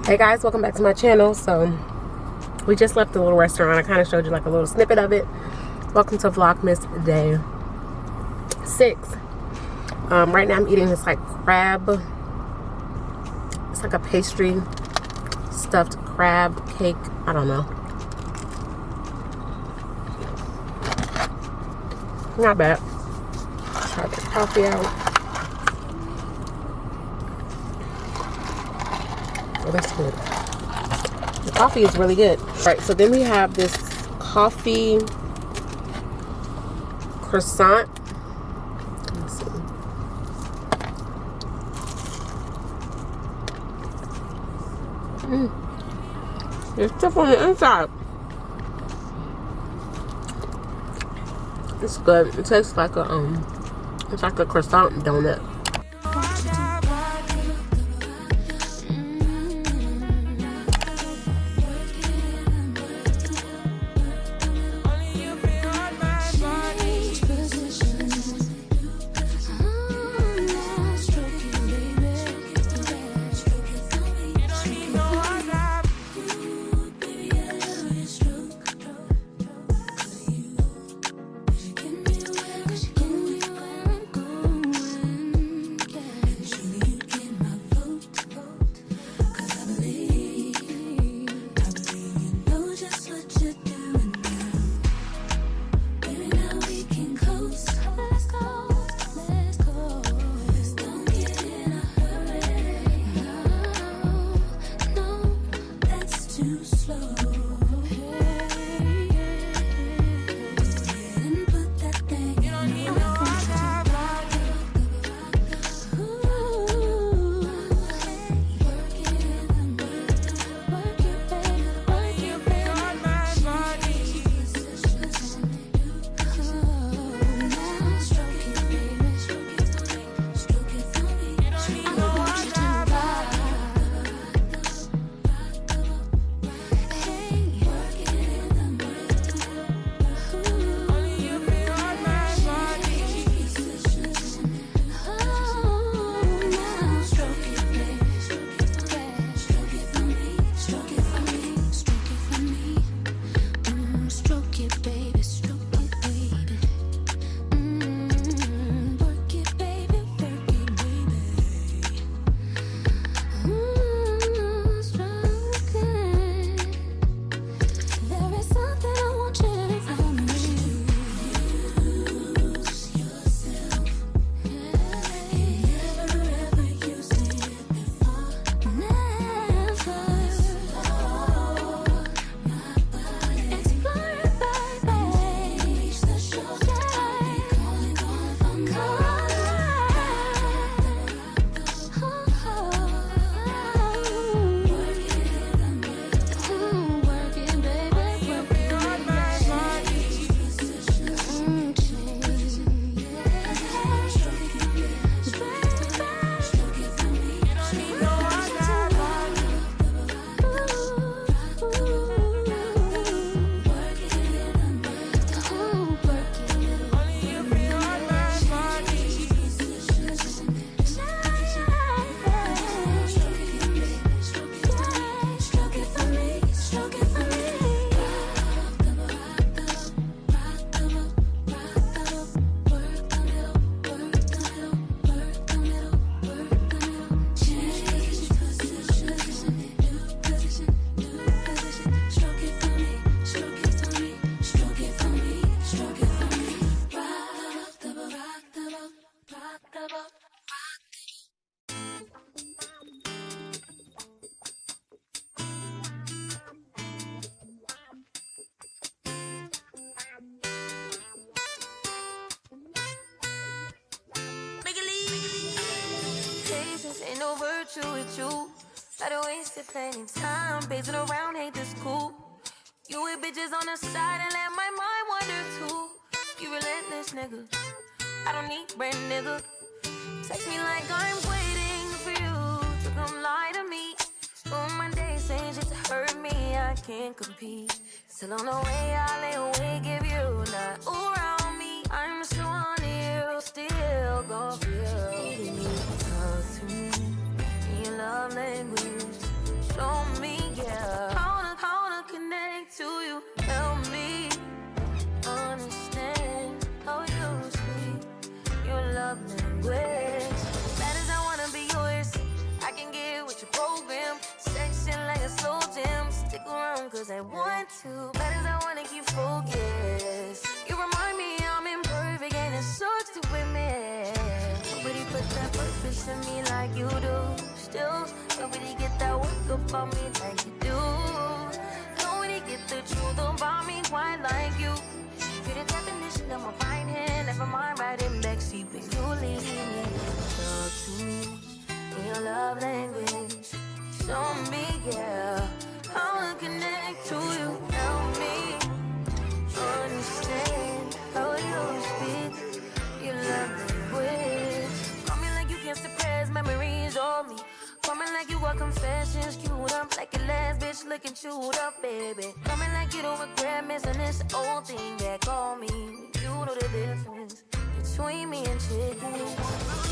Hey guys, welcome back to my channel. So we just left the little restaurant. I kind of showed you like a little snippet of it. Welcome to Vlogmas day 6. Right now I'm eating this like crab. It's like a pastry stuffed crab cake. I don't know. Not bad. Try this coffee out. Oh, that's good. The coffee is really good. All right, so then we have this coffee croissant. Let's see. There's stuff on the inside. It's good. It tastes like a it's like a croissant donut. With you, I don't waste it playing time, pacing around, hate this cool. You with bitches on the side and let my mind wander too. You relentless nigga, I don't need brand nigga. Text me like I'm waiting for you to come lie to me. On my days saying shit to hurt me, I can't compete. Still on the way, I lay awake if you're not around me. I'm still on you, still gon' feel needing you. Talk to me. Love language, show about me like you do. Nobody get the truth about me quite like you. You're the definition of my right hand, never mind riding backseat when you leave me. Talk to me in your love language. Show me, yeah, how I connect to you. Help me understand how you speak your love language. Call me like you can't suppress memories of me. Call me like you got confessions queued up, like your last bitch looking chewed up, baby. Call me like you don't regret missing this old thing. Yeah, call me. You know the difference between me and chicken.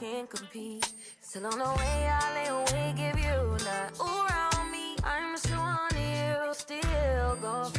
can't compete. Still on the way, I lay awake if you not around me. I'm still on you, still gon'